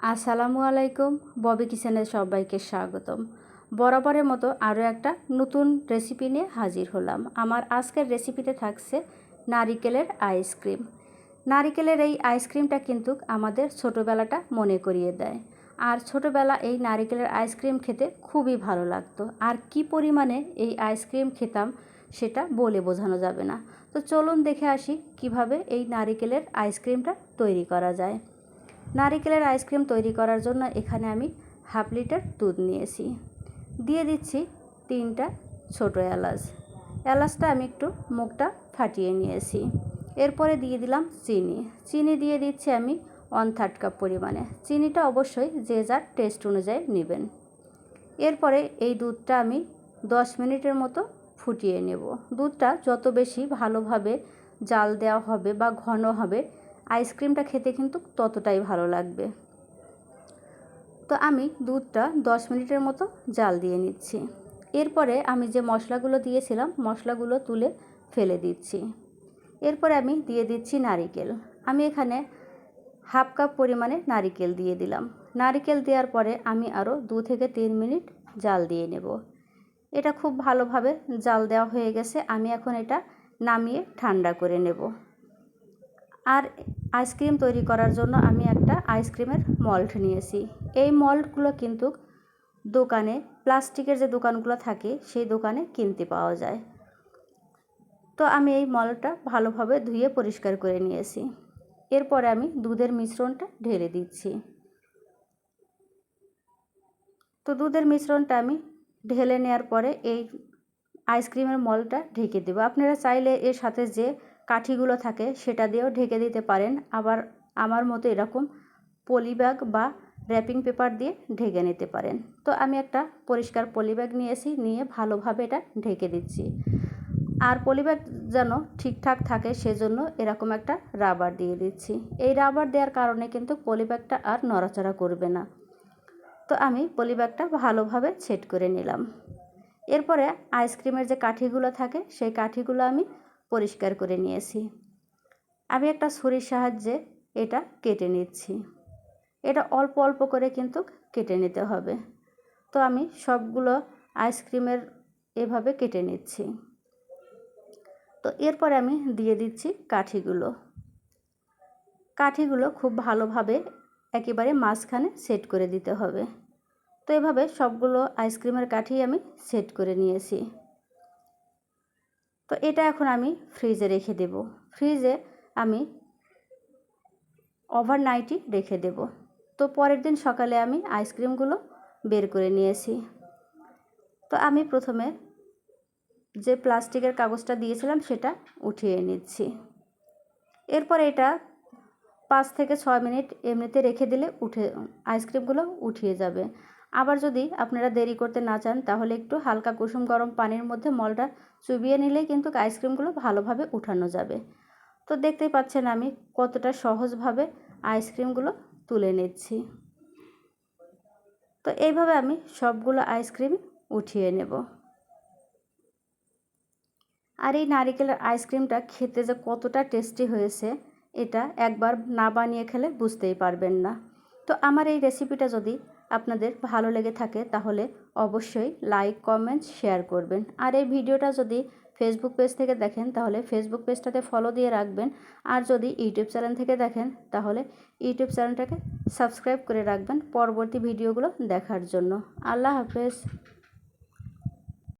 আসসালামু আলাইকুম। ববি কিচেনে সবাইকে স্বাগতম। বরাবরের মতো আরও একটা নতুন রেসিপি নিয়ে হাজির হলাম। আমার আজকের রেসিপিতে থাকছে নারিকেলের আইসক্রিম। নারিকেলের এই আইসক্রিমটা কিন্তু আমাদের ছোটোবেলাটা মনে করিয়ে দেয়। আর ছোটোবেলা এই নারিকেলের আইসক্রিম খেতে খুবই ভালো লাগতো। আর কি পরিমাণে এই আইসক্রিম খেতাম সেটা বলে বোঝানো যাবে না। তো চলুন দেখে আসি কিভাবে এই নারিকেলের আইসক্রিমটা তৈরি করা যায়। নারিকেলের আইসক্রিম তৈরি করার জন্য এখানে আমি হাফ লিটার দুধ নিয়েছি। দিয়ে দিচ্ছি 3টা ছোটো এলাচ। এলাচটা আমি একটু মুখটা ফাটিয়ে নিয়েছি। এরপরে দিয়ে দিলাম চিনি দিয়ে দিচ্ছি আমি 1/3 কাপ পরিমাণে। চিনিটা অবশ্যই যে যার টেস্ট অনুযায়ী নেবেন। এরপরে এই দুধটা আমি 10 মিনিটের মতো ফুটিয়ে নেব। দুধটা যত বেশি ভালোভাবে জাল দেওয়া হবে বা ঘন হবে, আইসক্রিমটা খেতে কিন্তু ততটাই ভালো লাগবে। তো আমি দুধটা 10 মিনিটের মতো জাল দিয়ে নিচ্ছি। এরপরে আমি যে মশলাগুলো দিয়েছিলাম মশলাগুলো তুলে ফেলে দিচ্ছি। এরপরে আমি দিয়ে দিচ্ছি নারিকেল। আমি এখানে হাফ কাপ পরিমাণে নারিকেল দিয়ে দিলাম। নারিকেল দেওয়ার পরে আমি আরও 2 থেকে 3 মিনিট জাল দিয়ে নেব। এটা খুব ভালোভাবে জাল দেওয়া হয়ে গেছে। আমি এখন এটা নামিয়ে ঠান্ডা করে নেব। আর আইসক্রিম তৈরি করার জন্য আমি একটা আইসক্রিমের মল্ড নিয়েছি। এই মল্ডগুলো কিন্তু দোকানে, প্লাস্টিকের যে দোকানগুলো থাকে সেই দোকানে কিনতে পাওয়া যায়। তো আমি এই মল্ডটা ভালোভাবে ধুয়ে পরিষ্কার করে নিয়েছি। এরপরে আমি দুধের মিশ্রণটা ঢেলে দিচ্ছি। তো দুধের মিশ্রণটা আমি ঢেলে নেওয়ার পরে এই আইসক্রিমের মল্ডটা ঢেকে দেব। আপনারা চাইলে এর সাথে যে কাঠিগুলো থাকে সেটা দিয়েও ঢেকে দিতে পারেন। আবার আমার মতো এরকম পলি ব্যাগ বা র্যাপিং পেপার দিয়ে ঢেকে নিতে পারেন। তো আমি একটা পরিষ্কার পলি ব্যাগ নিয়েছি, নিয়ে ভালোভাবে এটা ঢেকে দিচ্ছি। আর পলি ব্যাগ যেন ঠিকঠাক থাকে সেজন্য এরকম একটা রাবার দিয়ে দিচ্ছি। এই রাবার দেওয়ার কারণে কিন্তু পলি ব্যাগটা আর নড়াচড়া করবে না। তো আমি পলি ব্যাগটা ভালোভাবে সেট করে নিলাম। এরপরে আইসক্রিমের যে কাঠিগুলো থাকে সেই কাঠিগুলো আমি পরিষ্কার করে নিয়েছি। আমি একটা ছুরির সাহায্যে এটা কেটে নিচ্ছি। এটা অল্প অল্প করে কিন্তু কেটে নিতে হবে। তো আমি সবগুলো আইসক্রিমের এভাবে কেটে নিচ্ছি। তো এরপরে আমি দিয়ে দিচ্ছি কাঠিগুলো খুব ভালোভাবে একেবারে মাঝখানে সেট করে দিতে হবে। তো এভাবে সবগুলো আইসক্রিমের কাঠি আমি সেট করে নিয়েছি। তো এটা এখন আমি ফ্রিজে রেখে দেব। ফ্রিজে আমি ওভারনাইটই রেখে দেব। তো পরের দিন সকালে আমি আইসক্রিমগুলো বের করে নিয়েছি। তো আমি প্রথমে যে প্লাস্টিকের কাগজটা দিয়েছিলাম সেটা উঠিয়ে নিচ্ছি। এরপর এটা 5 থেকে 6 মিনিট এমনিতে রেখে দিলে আইসক্রিমগুলো উঠিয়ে যাবে। আবার যদি আপনারা দেরি করতে না চান তাহলে একটু হালকা কুসুম গরম পানির মধ্যে মলটা চুবিয়ে নিলেই কিন্তু আইসক্রিমগুলো ভালোভাবে উঠানো যাবে। তো দেখতেই পাচ্ছেন আমি কতটা সহজভাবে আইসক্রিমগুলো তুলে নিচ্ছি। তো এইভাবে আমি সবগুলো আইসক্রিম উঠিয়ে নেব। আর এই নারিকেলের আইসক্রিমটা খেতে যে কতটা টেস্টি হয়েছে এটা একবার না বানিয়ে খেলে বুঝতেই পারবেন না। তো আমার এই রেসিপিটা যদি আপনাদের ভালো লেগে থাকে তাহলে অবশ্যই লাইক, কমেন্ট, শেয়ার করবেন। আর এই ভিডিওটা যদি ফেসবুক পেজ থেকে দেখেন তাহলে ফেসবুক পেজটাতে ফলো দিয়ে রাখবেন। আর যদি ইউটিউব চ্যানেল থেকে দেখেন তাহলে ইউটিউব চ্যানেলটাকে সাবস্ক্রাইব করে রাখবেন পরবর্তী ভিডিওগুলো দেখার জন্য। আল্লাহ হাফেজ।